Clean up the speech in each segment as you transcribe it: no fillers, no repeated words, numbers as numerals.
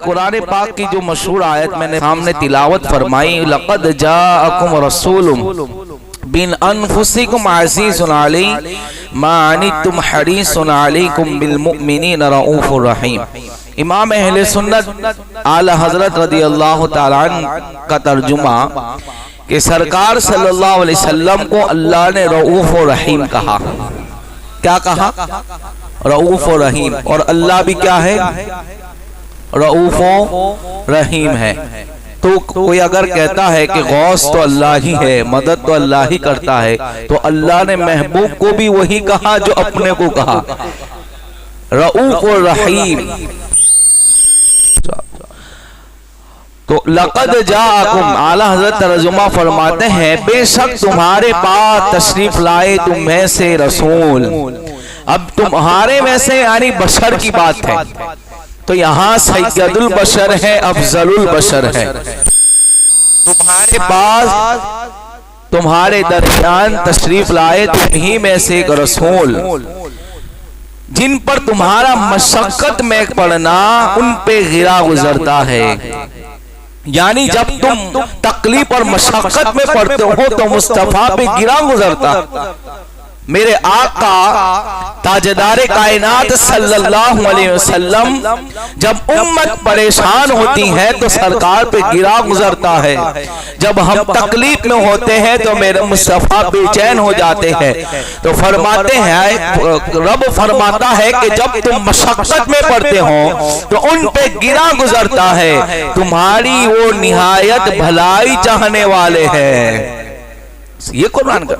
कुरान पाक की जो मशहूर आयत मैंने सामने तिलावत फरमाई, लक़द जाअकुम रसूलुम बिन अनफुसिकुम अज़ीज़ुन अलैहि मा अनित्तुम हरीसुन अलैकुम बिल मुमिनीना रऊफ़ुर रहीम। इमाम अहले सुन्नत आला हजरत रज़ियल्लाहु ताला अन्हु का तर्जुमा कि सरकार सल्लल्लाहु अलैहि वसल्लम को अल्लाह ने रऊफ़ और रहीम कहा। क्या कहा? रऊफ़ और रहीम। और अल्लाह भी क्या है? रऊफ़ और रहीम है। तो कोई अगर कहता है कि गौस तो अल्लाह ही है, मदद तो अल्लाह ही करता है, तो अल्लाह ने महबूब को भी वही कहा जो अपने को कहा, रऊफ़ और रहीम। तो लक़द जाअकुम, आला हज़रत तर्जुमा फरमाते हैं बेशक तुम्हारे पास तशरीफ लाए तुम में से रसूल। अब तुम्हारे में से यानी बशर की बात है, तो यहाँ सैयदुल बशर है, अफजलुल बशर है। तुम्हारे पास तुम्हारे दरमियान तशरीफ लाए तुम ही में से एक रसूल, जिन पर तुम्हारा मशक्कत में पड़ना उन पे गिरा गुजरता है। यानी जब तुम तकलीफ और मशक्कत में पड़ते हो तो मुस्तफा पे गिरा गुजरता। मेरे आका ताजदारे कायनात सल्लल्लाहु अलैहि वसल्लम जब उम्मत परेशान होती है तो सरकार पे गिरा गुजरता है। जब हम तकलीफ में होते हैं तो मेरे मुस्तफा बेचैन हो जाते हैं। तो फरमाते हैं, रब फरमाता है कि जब तुम मशक्कत में पड़ते हो तो उन पे गिरा गुजरता है, तुम्हारी वो निहायत भलाई चाहने वाले हैं। ये कुरान का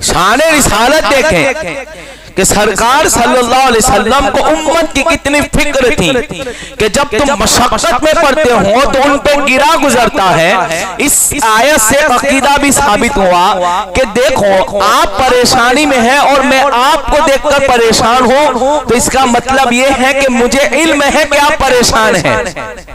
शान रिसालत देखें कि सरकार सल्लल्लाहु अलैहि वसल्लम को उम्मत की कितनी फिक्र थी कि जब तुम मशक्कत में पड़ते हो तो उन पे गिरा गुजरता है। इस आयत से अकीदा भी साबित हुआ कि देखो आप परेशानी में हैं और मैं आपको देखकर परेशान हूं, तो इसका मतलब ये है कि मुझे इल्म है कि आप परेशान हैं।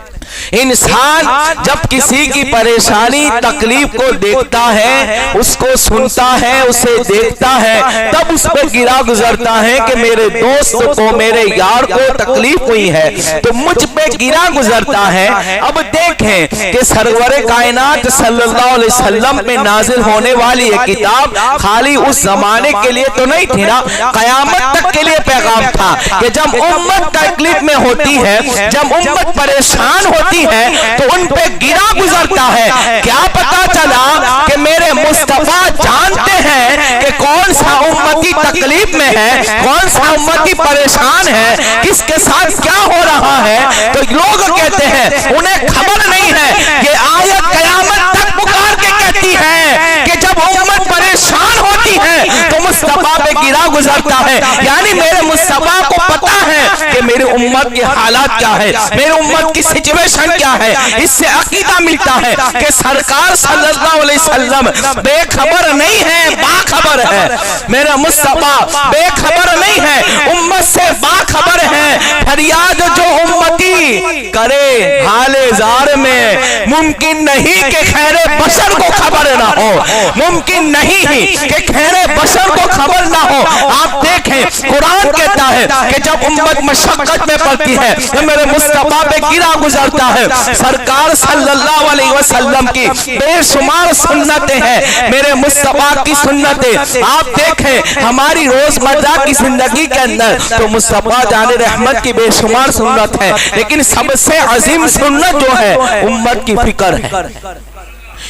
इंसान जब किसी की परेशानी तकलीफ को देखता है, उसको सुनता है, उसे देखता है, तब उस पर गिरा गुजरता है कि मेरे दोस्त को, मेरे यार को तकलीफ हुई है तो मुझ पे गिरा गुजरता है। अब देखें कि सरवरे कायनात सल्लल्लाहु अलैहि वसल्लम पे नाजिल होने वाली ये किताब खाली उस जमाने के लिए तो नहीं थी ना, कयामत तक के लिए पैगाम था कि जब उम्मत तकलीफ में होती है, जब उम्मत परेशान होती है तो उन पे गिरा गुजरता है। क्या पता चला कि मेरे मुस्तफा जानते हैं कि कौन सा उम्मती तकलीफ में है, कौन सा उम्मती परेशान है, किसके साथ क्या हो रहा है। तो लोग कहते हैं उन्हें खबर नहीं है। ये आयत कयामत तक पुकार के कहती है कि जब उम्मत परेशान होती है तो मुस्तफा पे गिरा गुजरता है। यानी मेरे मुस्तफा को पता है कि मेरी उम्मत के हालात क्या है, मेरी उम्मत की सिचुएशन क्या है। इससे अकीदा मिलता है कि सरकार सल्लल्लाहु अलैहि वसल्लम बेखबर नहीं है, बाखबर है। मेरा मुस्तफा बेखबर नहीं है, उम्मत से बाखबर है। फरियाद जो उम्मती करे हाले जार में, मुमकिन नहीं कि खैरे बशर को खबर ना हो, मुमकिन नहीं ही कि खैरे बशर को खबर ना हो। आप देखें कुरान कहता है कि जब उम्मत मशक्कत में पड़ती है तो मेरे मुस्तफा पे गिरा गुजरता है। सरकार सल्लल्लाहु अलैहि वसल्लम की बेशुमार सुन्नतें हैं, मेरे मुस्तफा की सुन्नतें। आप देखें हमारी रोजमर्रा की जिंदगी के अंदर तो मुस्तफा जाने रहमत की बेशुमार सुन्नत है, लेकिन सबसे अजीम सुन्नत जो है उम्मत की फिक्र है।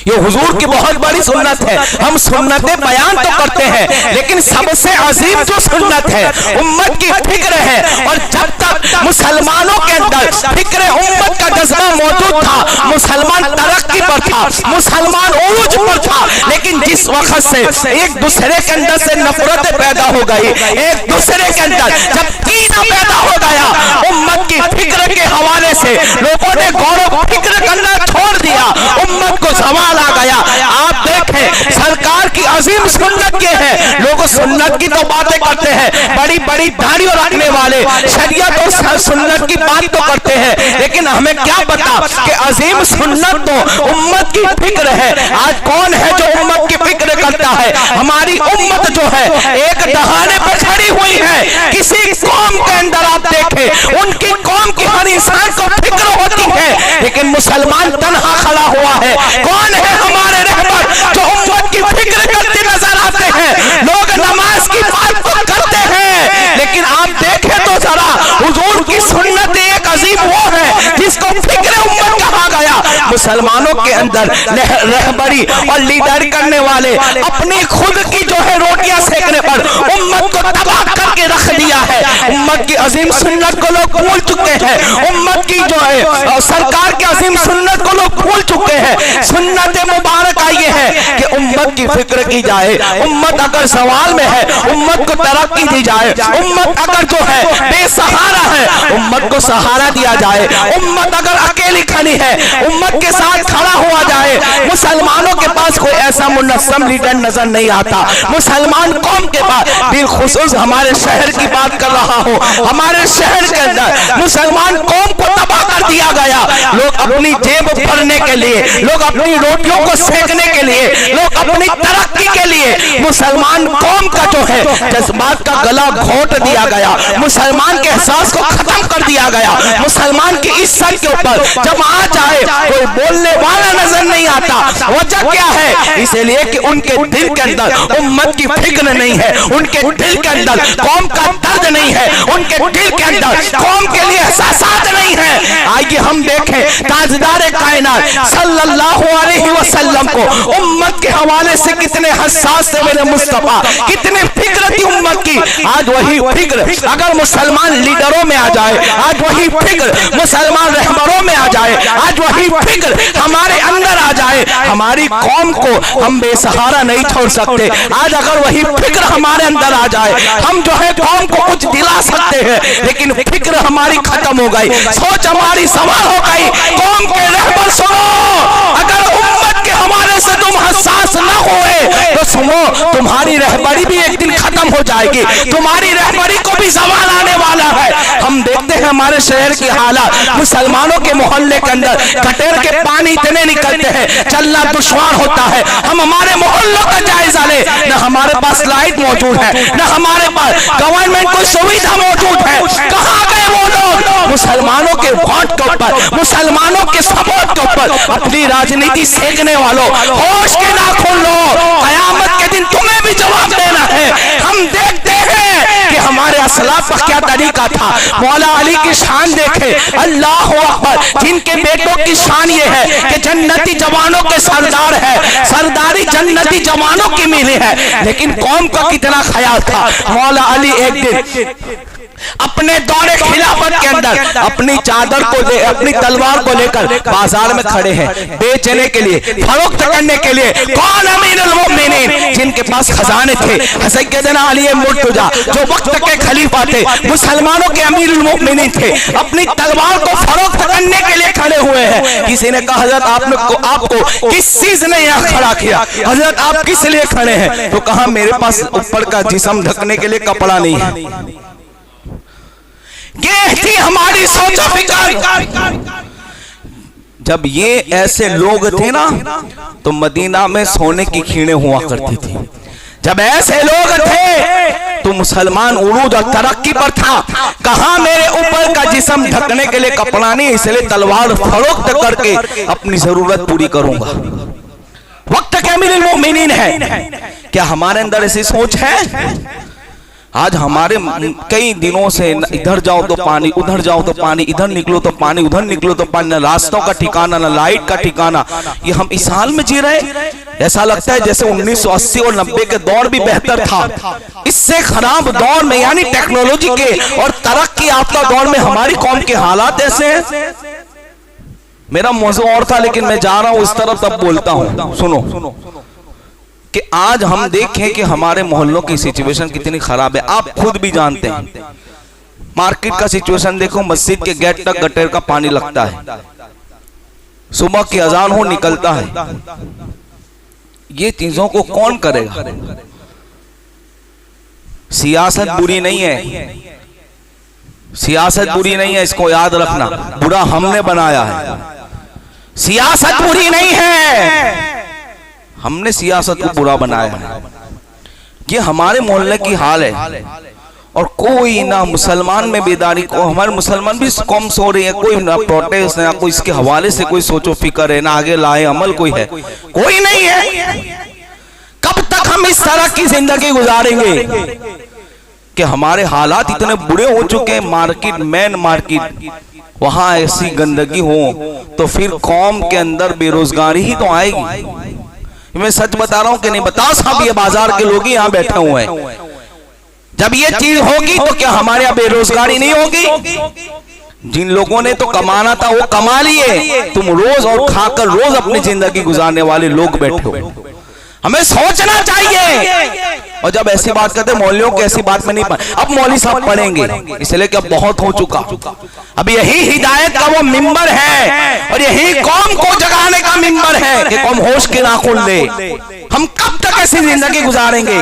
ये हुजूर की बहुत बड़ी सुन्नत है। हम सुन्नतें बयान तो करते हैं, लेकिन सबसे अजीम जो सुन्नत है उम्मत की फिक्र है। और जब तक मुसलमानों के अंदर फिक्र उम्मत का जज्बा मौजूद था, मुसलमान तरक्की पर था, मुसलमान उरूज पर था। लेकिन जिस वक्त से एक दूसरे के अंदर से नफरतें पैदा हो गई, एक दूसरे के अंदर जब कीना पैदा हो गया, उम्मत की फिक्र के हवाले से लोगों ने गौरव फिक्र करना छोड़ दिया, उम्मत को सवाल आ गया। आप देखें सरकार की अजीम सुन्नत ये है, लोग सुन्नत की तो बातें करते हैं, बड़ी बड़ी दाढ़ियों रखने वाले शरीयत और सुन्नत की बात तो करते हैं, लेकिन हमें क्या पता कि अजीम सुन्नत तो उम्मत की फिक्र है। आज कौन है जो उम्मत की फिक्र करता है? हमारी उम्मत जो है एक दहाने पर खड़ी हुई है। किसी कौम के अंदर आप देखें, उनकी कौम की हर इंसान को फिक्र होती मुसलमानों के अंदर रहबरी और लीडर करने वाले अपनी खुद की जो है रोटियां सेकने पर उम्मत को तबाह करके रख दिया है। उम्मत की अजीम सुन्नत को लोग भूल चुके हैं। उम्मत की जो है सरकार की अजीम सुन्नत को लोग भूल चुके हैं। सुन्नत मुबारक ये है कि उम्मत की फिक्र की जाए। उम्मत अगर सवाल में है, उम्मत को तरक्की दी जाए। उम्मत अगर जो है बेसहारा है, उम्मत को सहारा दिया जाए। उम्मत अगर अकेली खड़ी है, उम्मत के साथ खड़ा हुआ जाए। मुसलमानों के पास कोई ऐसा मुनज़्ज़म लीडर नजर नहीं आता। मुसलमान कौम के पास, बिलखुसूस हमारे शहर की बात कर रहा हूँ, हमारे शहर के अंदर मुसलमान कौम को तबाह कर दिया गया। लोग अपनी जेब भरने के लिए, लोग अपनी रोटियों को सेकने के लिए, लोग अपनी तरक्की के लिए मुसलमान कौम का जो है जज्बात का गला घोट दिया गया। मुसलमान के एहसास को खत्म कर दिया गया। मुसलमान की इज्जत के ऊपर जब आ जाए कोई बोलने वाला नजर नहीं आता। वजह क्या है? इसलिए कि उनके दिल के अंदर उम्मत की फिक्र नहीं है, उनके दिल के अंदर कौम का दर्द नहीं है, उनके दिल के अंदर कौम के लिए एहसास नहीं है। आइए हम देखें ताजदार कायनात सल्लल्लाहु अलैहि वसल्लम को उम्मत के हवाले से कितने हसास थे मेरे मुस्तफा, कितने फिक्र थी उम्मत की। आज वही फिक्र अगर मुसलमान लीडरों में आ जाए, आज वही फिक्र मुसलमान रहबरों में आ जाए, आज वही फिक्र हमारे अंदर आ जाए, हमारी कौम को हम बेसहारा नहीं छोड़ सकते। आज अगर वही फिक्र हमारे अंदर आ जाए, हम जो है कौम को कुछ दिला सकते हैं, लेकिन फिक्र हमारी खत्म हो गई, सोच हमारी सवाल हो गई। कौम के रहबर सुनो, अगर उम्मत के हवाले से तुम हसास न हुए तो सुनो, तुम्हारी रहबरी भी एक दिन खत्म हो जाएगी, तुम्हारी रहबरी को भी सवाल आने वाला है। हम देखते हैं हमारे शहर की हालत, मुसलमानों के मोहल्ले के अंदर गटर के पानी इतने निकलते हैं, चलना दुश्वार होता है। हम हमारे मोहल्लों का जायजा ले, न हमारे पास लाइट मौजूद है, न हमारे पास गवर्नमेंट कोई सुविधा मौजूद है। कहाँ गए वो लोग? मुसलमानों के वोट के ऊपर, मुसलमानों के सपोर्ट के ऊपर अपनी राजनीति सेकने वालों, होश के नाखून लो, कयामत के दिन तुम्हें भी जवाब देना है। हम देखते हैं कि हमारे असलाफ का क्या तरीका था। मौला अली की शान देखे, अल्लाह अकबर, जिनके बेटों की शान ये है कि जन्नती जवानों के सरदार है, सरदारी जन्नती जवानों की मिली है। लेकिन कौम का कितना ख्याल था। मौला अली एक दिन अपने दौरे खिलाफत के अंदर अपनी चादर को ले, अपनी तलवार को लेकर बाजार में खड़े हैं बेचने के लिए, फरोख्त करने के लिए। कौन अमीरुल मोमिनीन? जिनके पास खजाने थे, सैयदना अली मुर्तजा, जो वक्त के खलीफा थे, मुसलमानों के अमीरुल मोमिनीन थे, अपनी तलवार को फरोख्त करने के लिए खड़े हुए हैं। किसी ने कहा हजरत आपको किस चीज ने यहाँ खड़ा किया? हजरत आप किस लिए खड़े हैं? तो कहा मेरे पास ऊपर का जिस्म ढकने के लिए कपड़ा नहीं है। ये थी हमारी सोचो फिक्र। जब ये ऐसे लोग थे ना, तो मदीना में सोने की खीणें हुआ करती थी। जब ऐसे लोग थे तो मुसलमान उरूज और तरक्की पर था। कहा मेरे ऊपर का जिस्म ढकने के लिए कपड़ा नहीं, इसलिए तलवार फरोख्त करके अपनी जरूरत पूरी करूंगा। वक्त के अमीरुल मोमिनीन है। क्या हमारे अंदर ऐसी सोच है? आज हमारे कई दिनों से इधर जाओ तो पानी, उधर जाओ तो पानी, इधर निकलो तो पानी, उधर निकलो तो पानी, न रास्तों का ठिकाना, न लाइट का ठिकाना। ये हम इस हाल में जी रहे। ऐसा लगता है जैसे 1980 और 90 के दौर भी बेहतर था। इससे खराब दौर में, यानी टेक्नोलॉजी के और तरक्की याफ्ता दौर में हमारी कौम के हालात ऐसे हैं। मेरा मौजू और था, लेकिन मैं जा रहा हूं इस तरफ, तब बोलता हूं। सुनो कि आज हम देखें कि हमारे मोहल्लों की सिचुएशन कितनी खराब है। आप खुद भी जानते हैं। मार्केट का सिचुएशन देखो, मस्जिद के गेट तक गटर का पानी लगता है, सुबह की अजान हो निकलता है। ये चीजों को कौन करेगा? सियासत बुरी नहीं है, सियासत बुरी नहीं है, इसको याद रखना। बुरा हमने बनाया है, सियासत बुरी नहीं है, हमने सियासत को बुरा बनाया है। ये हमारे मोहल्ले की हाल है। और कोई ना मुसलमान में बेदारी को, हमारे मुसलमान भी कम सो रही है, कोई ना प्रोटेस्ट, ना कोई इसके हवाले से कोई सोचो फिक्र है, ना आगे लाए अमल कोई है, कोई नहीं है। कब तक हम इस तरह की जिंदगी गुजारेंगे? कि हमारे हालात इतने बुरे हो चुके हैं, मार्केट मेन मार्केट वहां ऐसी गंदगी हो तो फिर कौम के अंदर बेरोजगारी ही तो आएगी। मैं सच बता रहा हूं कि नहीं बता साहब, ये बाजार के लोग ही यहाँ बैठे हुए हैं। जब ये चीज होगी तो क्या हमारे यहाँ बेरोजगारी नहीं होगी? जिन लोगों ने तो कमाना था वो कमा लिए, तुम रोज और खाकर रोज अपनी जिंदगी गुजारने वाले लोग बैठे हो। हमें सोचना चाहिए। और जब ऐसी बात करते मौलवियों की ऐसी बात में नहीं अब मौलवी साहब पढ़ेंगे, इसलिए कि अब बहुत हो चुका। अब यही हिदायत का वो मिंबर है और यही कौम को जगाने का मिंबर है कि कौम होश के नाखून ले। हम कब तक ऐसी जिंदगी गुजारेंगे?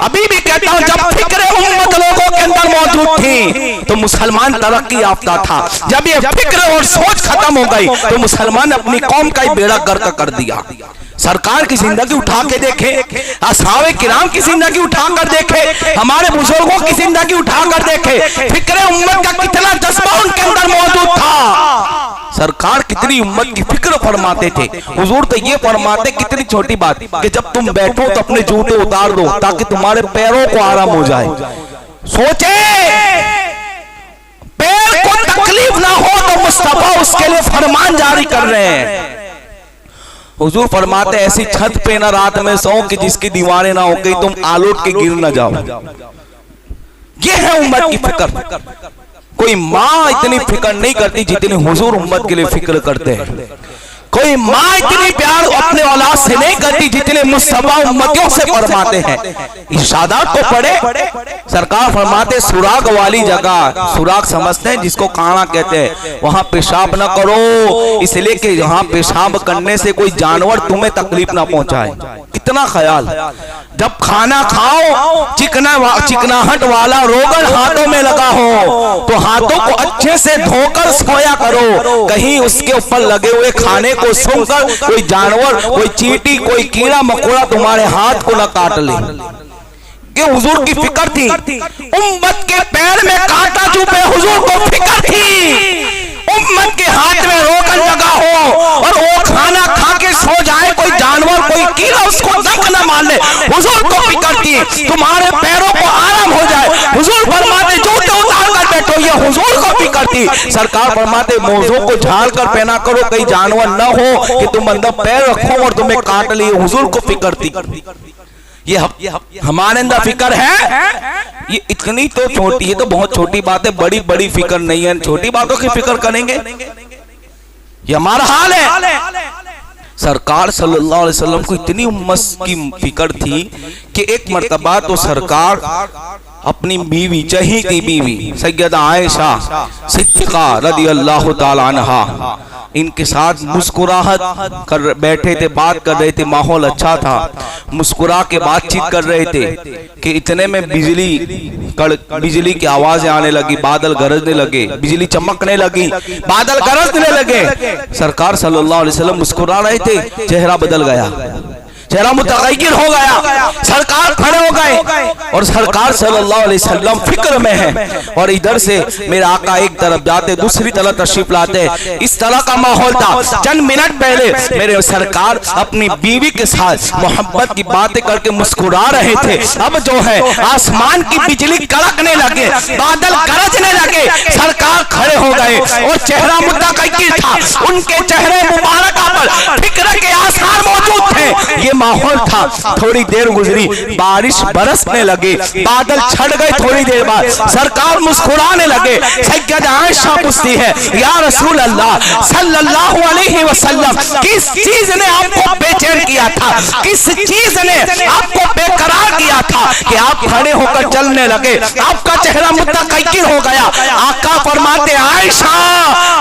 अभी भी कहता हूं, जब फिक्र उम्मत लोगों के अंदर मौजूद थी तो मुसलमान तरक्की याफ्ता था। जब ये फिक्र और सोच खत्म हो गई तो मुसलमान अपनी कौम का ही बेड़ा गर्क कर दिया। सरकार की जिंदगी उठा के देखे, असहाबे किराम की जिंदगी उठा कर देखे, हमारे बुजुर्गों की जिंदगी उठा कर देखे, फिक्र उम्मत का कितना जज्बा उनके अंदर मौजूद था। सरकार कितनी उम्मत की फिक्र फरमाते थे। हुजूर तो ये फरमाते, कितनी छोटी बात कि जब तुम बैठो तो अपने जूते उतार दो ताकि तुम्हारे पैरों को आराम हो जाए। सोचे पैर को तकलीफ ना हो तो मुस्तफा उसके लिए फरमान जारी कर रहे हैं। हुजूर फरमाते ऐसी छत पे ना रात में सो कि जिसकी दीवारें ना हो गई तुम आलोट के गिर ना जाओ। ये है उम्मत की फिक्र। कोई माँ इतनी फिक्र नहीं करती जितनी हुजूर उम्मत के लिए फिक्र करते हैं। कोई माँ इतनी प्यार अपने औलाद से नहीं करती जितने मुस्तफा उम्मतियों से फरमाते हैं। इरशादात को पढ़े, सरकार फरमाते सुराग वाली जगह, सुराग समझते हैं जिसको काना कहते हैं, वहां पेशाब ना करो, इसलिए कि यहाँ पेशाब करने से कोई जानवर तुम्हें तकलीफ ना पहुंचाए। कितना ख्याल। जब खाना खाओ चिकनाहट वाला रोगन हाथों में लगा हो तो हाथों को अच्छे से धोकर सोया करो, कहीं उसके ऊपर लगे हुए खाने को सूंघकर कोई जानवर, कोई चींटी, कोई कीड़ा मकोड़ा तुम्हारे हाथ को न काट ले। कि हुजूर की फिक्र थी, उम्मत के पैर में कांटा चुभे, हुजूर को फिक्र थी। उम्मत के हाथ में रोगन लगा हो और वो खाना खा के सो जाए, कोई जानवर कोई कीड़ा उसको दंग न मार ले, हुजूर को फिक्र थी। तुम्हारे पैरों को आराम हो जाए, हुजूर फरमाते जूते उतार कर बैठो, ये हुजूर को फिक्र थी। सरकार फरमाते मोज़ों को झाड़ कर पहना करो, कहीं जानवर न हो कि तुम अंदर पैर रखो और तुम्हें काट लिए, हुजूर को फिक्र थी। ये हमारे अंदर फिक्र है। ये इतनी तो छोटी है, तो बहुत छोटी बात है, बड़ी बड़ी फिक्र नहीं है। छोटी बातों की फिक्र करेंगे, ये हमारा हाल है। सरकार सल्लल्लाहु अलैहि वसल्लम को इतनी उम्मत की फिक्र थी कि एक मर्तबा तो सरकार अपनी बीवी, चहेती बीवी सैयदा आयशा सिद्दीक़ा रज़ियल्लाहु ताला अन्हा, इनके साथ मुस्कुराहट कर बैठे थे, बात कर रहे थे, माहौल अच्छा था, मुस्कुरा के बातचीत कर रहे थे कि इतने में बिजली की आवाजें आने लगी, बादल गरजने लगे, बिजली चमकने लगी, बादल गरजने लगे। सरकार सल्लल्लाहु अलैहि वसल्लम मुस्कुरा रहे थे, चेहरा बदल गया, चेहरा मुतगय्यर हो गया। सरकार खड़े हो गए और सरकार सल्लल्लाहु अलैहि वसल्लम फिक्र में है और इधर से मेरे आका एक तरफ जाते, दूसरी तरफ तशरीफ लाते। इस तरह का माहौल था। चंद मिनट पहले मेरे सरकार अपनी बीवी के साथ मोहब्बत की बातें करके मुस्कुरा रहे थे, अब जो है आसमान की बिजली कड़कने लगे, बादल गरजने लगे, सरकार खड़े हो गए और चेहरा मुतगय्यर था, उनके चेहरे मुबारक पर फिक्र के आसार मौजूद थे। ये माहौल था। थोड़ी देर गुजरी, बारिश बरसने लगे, बादल छट गए। थोड़ी देर बाद सरकार मुस्कुराने लगे। सैयदा आयशा पूछती है, या रसूल अल्लाह सल्लल्लाहु अलैहि वसल्लम, किस चीज ने आपको बेचैन किया था, किस चीज ने आपको बेकरार किया था कि आप खड़े होकर चलने लगे, आपका चेहरा मुतगय्यर हो गया? आका फरमाते, आयशा,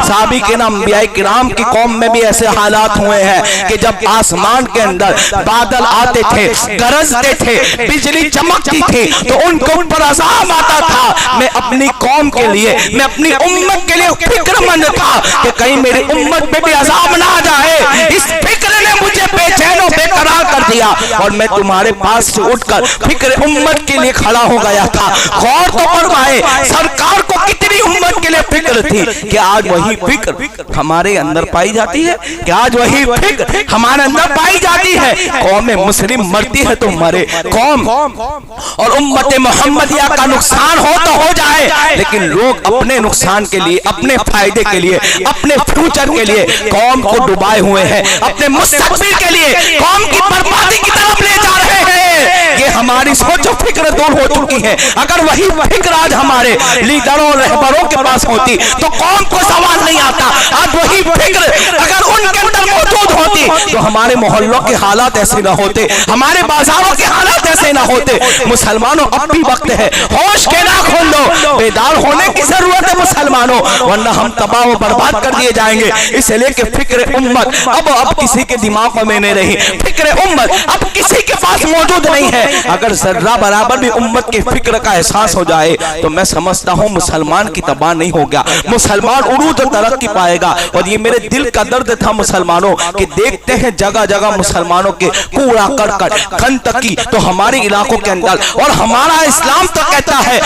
साहबी के नाम अंबिया किराम की कौम में भी ऐसे हालात हुए हैं कि जब आसमान के अंदर बादल आते थे, गरजते थे, बिजली चमकती थी तो उनके ऊपर अज़ाब आता था। मैं अपनी कौम के लिए, मैं अपनी उम्मत के लिए फिक्रमंद था कि कहीं मेरी उम्मत पे भी अज़ाब ना आ जाए। इस फिक्र ने मुझे बेचैन और बेकरार कर दिया और मैं तुम्हारे पास से उठकर फिक्र उम्मत के लिए खड़ा हो गया था। गौर तो फरमाए, सरकार को कितनी उम्मत के लिए फिक्र फिक्र थी कि आज वही फिक्र हमारे अंदर पाई जाती है, कि आज वही फिक्र हमारे अंदर पाई जाती है। कौम मुस्लिम मरती है तो मरे, कौम और उम्मत मोहम्मदिया का नुकसान हो तो हो जाए, लेकिन लोग अपने नुकसान के लिए, अपने फायदे के लिए, अपने फ्यूचर के लिए कौम को डुबाए हुए हैं, अपने मुस्तकबिल के लिए कौम की बर्बादी की तरफ ले जा रहे हैं। ये हमारी सोच और फिक्र दूर हो चुकी है। अगर वही फिक्र आज हमारे लीडरों रहबरों के पास होती तो कौम को सवाल नहीं आता। आज वही फिक्र अगर उनके अंदर मौजूद होती तो हमारे मोहल्लों के हालात ऐसे ना होते, हमारे बाजारों के हालात ऐसे ना होते। मुसलमानों अब भी वक्त है, होश के ना खोल लो, बेदार होने की जरूरत है मुसलमानों, वरना हम तबाह व बर्बाद कर दिए जाएंगे। इसलिए कि फिक्र उम्मत अब किसी के दिमाग में नहीं रही, फिक्र उम्मत अब किसी के पास मौजूद नहीं है। अगर जर्रा बराबर भी उम्मत के फिक्र का एहसास हो जाए तो मैं समझता हूं मुसलमान की तबाह नहीं हो गया, मुसलमान उरूज और तरक्की पाएगा। और ये मेरे दिल का दर्द था मुसलमानों कि देखते हैं जगह जगह मुसलमानों के कूड़ा करकट गंदगी तो हमारे इलाकों के अंदर, और हमारा इस्लाम तो कहता है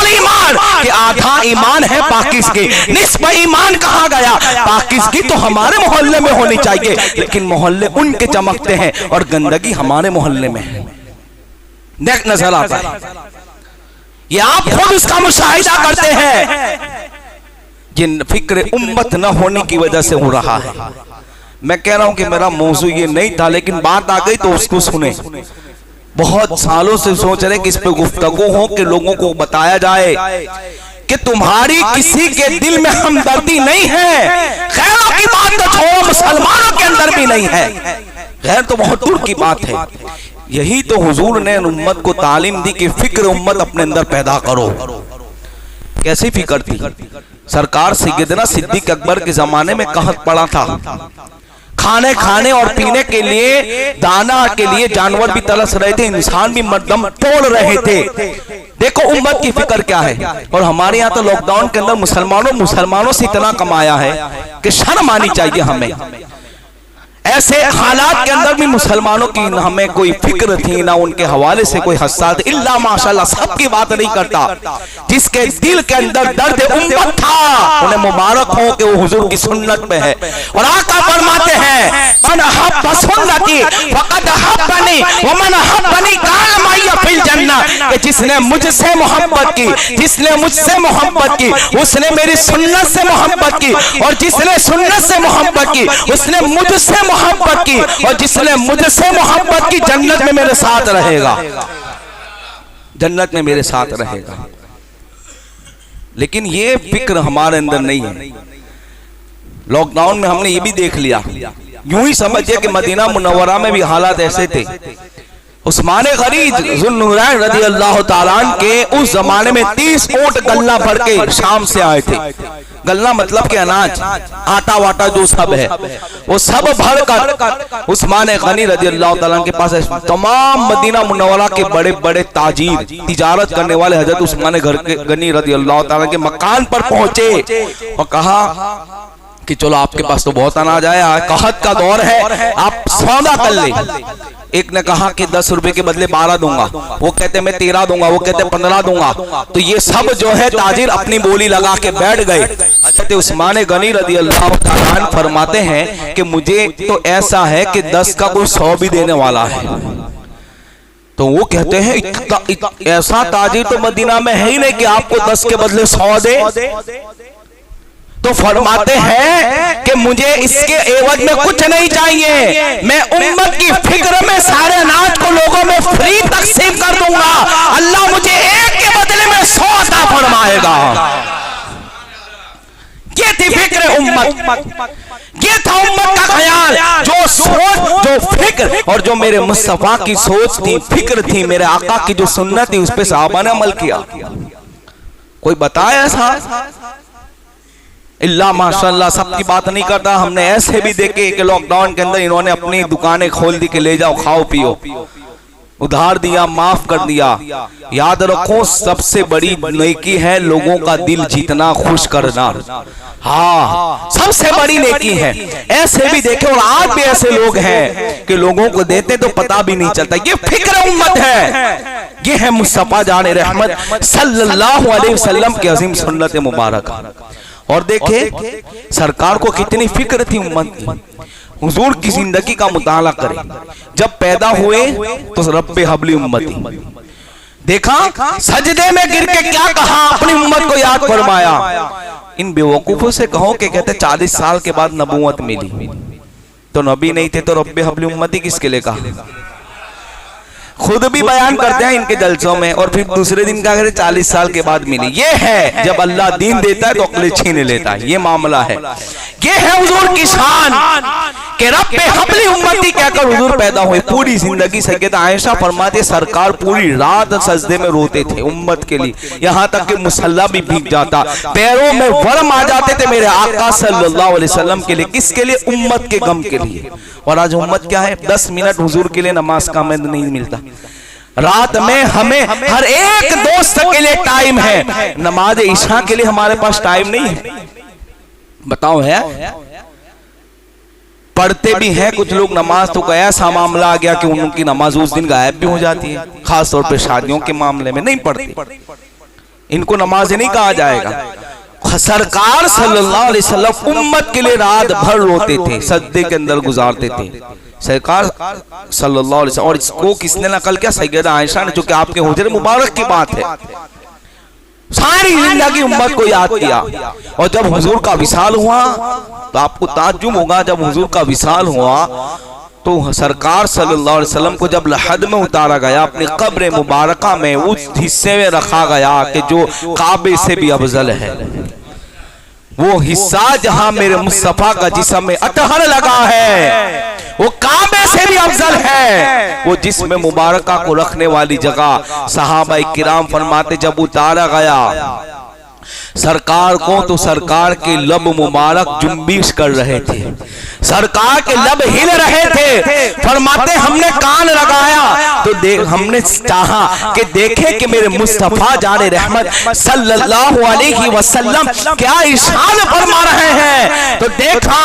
ईमान कि आधा ईमान है पाकिज़गी, निस्फ ईमान कहा गया। पाकिज़गी तो हमारे मोहल्ले में होनी चाहिए, लेकिन मोहल्ले उनके चमकते हैं और गंदगी हमारे मोहल्ले में है। देख नजर आता है, ये आप खुद उसका मुशाहिदा करते हैं। जिन फिक्र उम्मत न होने की वजह से हो रहा है। मैं कह रहा हूं कि मेरा मौजू ये नहीं था, लेकिन बात आ गई तो उसको सुने। बहुत सालों से सोच रहे कि इस पे गुफ्तगू हो कि लोगों को बताया जाए कि तुम्हारी किसी के दिल में हमदर्दी नहीं है। खैरों की बात तो छोड़ो, मुसलमानों के अंदर भी नहीं है। खैर तो बहुत दूर की बात है। यही तो हुजूर ने उम्मत को तालीम दी कि फिक्र उम्मत अपने अंदर पैदा करो। कैसी फिक्र थी? सरकार सैयदना सिद्दीक अकबर के जमाने में कहत पड़ा था, खाने और पीने के लिए, दाना के लिए जानवर भी तरस रहे थे, इंसान भी मर्दम तोड़ रहे थे। देखो उम्मत की फिक्र क्या है। और हमारे यहाँ तो लॉकडाउन के अंदर मुसलमानों से इतना कमाया है कि शर्म आनी चाहिए हमें। ऐसे हालात के अंदर भी मुसलमानों की हमें कोई फिक्र थी ना, उनके हवाले से कोई हसास। इल्ला माशाल्लाह सबकी बात नहीं करता, जिसके दिल के अंदर दर्द उम्मत था उन्हें मुबारक हो कि वो हुजूर की सुन्नत पे है। और आका फरमाते हैं मन हब्ब सुन्नती फक़द हब्बनी व मन हब्बनी कान माया फिल जन्नह, कि जिसने मुझसे मोहब्बत की, जिसने मुझसे मोहब्बत की उसने मेरी सुन्नत से मोहब्बत की, और जिसने सुन्नत से मोहब्बत की उसने मुझसे मोहब्बत की, और जिसने मुझसे मोहब्बत की जन्नत में मेरे साथ रहेगा, जन्नत में मेरे साथ रहेगा। लेकिन ये फिक्र हमारे अंदर नहीं है। लॉकडाउन में हमने ये भी देख लिया, यूं ही समझिए कि मदीना मुनव्वरा में भी हालात ऐसे थे। उस्मान गनी ज़ुन्नुरैन रज़ी अल्लाह ताला अन्हु के उस जमाने में 30 ऊंट गल्ला भर के शाम से आए थे। गल्ला मतलब कि अनाज, आटा वाटा जो सब है वो सब भर कर उस्मान गनी रज़ी अल्लाह ताला अन्हु के पास तमाम मदीना मुनव्वरा के बड़े बड़े ताजीर, तिजारत करने वाले हजरत उस्मान गनी रज़ी अल्लाह ताला के मकान पर पहुंचे और कहा कि चलो आपके पास तो बहुत अनाज आया, कहत का दौर है, आप सौदा कर ले। एक ने कहा कि 10 रुपए के बदले 12 दूंगा, वो कहते मैं 13 दूंगा, वो कहते 15 दूंगा। तो ये सब जो है ताजिर अपनी बोली लगा के बैठ गए। हज़रत उस्मान गनी रज़ी अल्लाह ताला अन्हु फरमाते हैं कि मुझे तो ऐसा है कि 10 का कोई 100 भी देने वाला है। तो वो कहते हैं ऐसा ताजिर तो मदीना में है ही नहीं कि आपको 10 के बदले 100 दे। तो फरमाते हैं कि मुझे इसके एवज में कुछ नहीं चाहिए, मैं उम्मत की फिक्र में सारे अनाज को लोगों में फ्री तकसीम कर दूंगा, अल्लाह मुझे एक के बदले में 100 अता फरमाएगा। ये थी फिक्र उम्मत, ये था उम्मत का ख्याल। जो सोच, जो फिक्र और जो मेरे मुस्तफा की सोच थी, फिक्र थी, मेरे आका की जो सुन्नत थी, उस पर सहाबा ने अमल किया। कोई बताया ऐसा? इल्ला माशाल्लाह सबकी बात नहीं करता। हमने ऐसे भी देखे कि लॉकडाउन के अंदर इन्होंने अपनी दुकानें खोल दी कि ले जाओ खाओ पियो। उधार दिया, माफ कर दिया। याद रखो सबसे बड़ी नेकी है लोगों का दिल जीतना, खुश करना। हाँ, सबसे बड़ी नेकी है। ऐसे भी देखे और आज भी ऐसे लोग हैं कि लोगों को देते तो पता भी नहीं चलता। ये फिक्र उम्मत है, ये है मुस्तफा जान रहमत सल्लल्लाहु अलैहि वसल्लम की अजीम सुन्नत मुबारक। और देखे सरकार को कितनी फिक्र थी उम्मत की। हुजूर की जिंदगी का मुताला करें, जब पैदा हुए तो रब्बे हबली उम्मती, देखा सजदे में गिर के क्या कहा, अपनी उम्मत को याद फरमाया। इन बेवकूफों से कहो कि कहते 40 साल के बाद नबूवत मिली, तो नबी नहीं थे तो रब्बे हबली उम्मती किसके लिए कहा? खुद भी बयान करते हैं इनके जलसों में, और फिर दूसरे दिन क्या कहते 40 साल के बाद मिली। ये है जब अल्लाह दीन देता है तो अक्ल छीन लेता है, ये मामला है। ये है हुजूर की शान कि रब्बे हबली उम्मती कहकर हुजूर पैदा हुए। पूरी जिंदगी सैयदा आयशा फरमाते सरकार पूरी रात सजदे में रोते थे उम्मत के लिए, यहाँ तक कि मुसल्ला भी भीग जाता, पैरों में वर्म आ जाते थे मेरे आका सल्लल्लाहु अलैहि वसल्लम के लिए। किसके लिए? उम्मत के गम के लिए। और आज उम्मत क्या है? 10 मिनट हुजूर के लिए नमाज का हमें नहीं मिलता। रात में हमें हर एक दोस्त के लिए टाइम है, नमाज इशा के लिए हमारे पास टाइम नहीं है। बताओ है? पढ़ते भी हैं कुछ लोग नमाज, तो ऐसा मामला आ गया कि उनकी नमाज उस दिन गायब भी हो जाती है, खास तौर पे शादियों के मामले में नहीं पढ़ते। इनको नमाज नहीं कहा जाएगा। सरकार सल्लल्लाहु अलैहि वसल्लम उम्मत के लिए रात भर रोते थे, सजदे के अंदर गुजारते थे सरकार सल्लल्लाहु अलैहि वसल्लम। और इसको किसने नकल किया? सैयदा आयशा ने, जो कि आपके हुजरे मुबारक की बात है। सारी जिंदगी उम्मत को याद किया। और जब हुजूर का विसाल हुआ तो आपको ताज्जुब होगा, जब हुजूर का विसाल हुआ तो सरकार सल्लल्लाहु अलैहि वसल्लम को जब लहद में उतारा गया, अपनी कब्र मुबारका में उस हिस्से में रखा गया कि जो काबे से भी अफजल है, वो हिस्सा जहां मेरे मुस्तफा का जिस्म में अतहर लगा है, वो काबे से भी अफजल है। वो जिस्म मुबारका को रखने वाली जगह सहाबा किराम फरमाते जब उतारा गया सरकार को, तो सरकार के लब मुबारक जुम्बिश कर रहे थे, सरकार के लब हिल रहे थे। फरमाते हमने कान लगाया तो हमने चाहा कि देखे कि मेरे मुस्तफा जाने रहमत सल्लल्लाहु अलैहि वसल्लम क्या इरशाद फरमा रहे हैं। तो देखा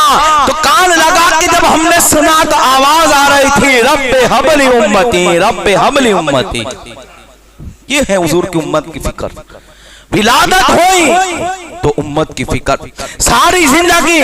तो कान लगा के जब हमने सुना तो आवाज आ रही थी रब्बे हबली उम्मती, रब्बे हबली उम्मती। ये है हुजूर की उम्मत की फिक्र। विलादत हुई तो उम्मत की फिक्र, सारी जिंदगी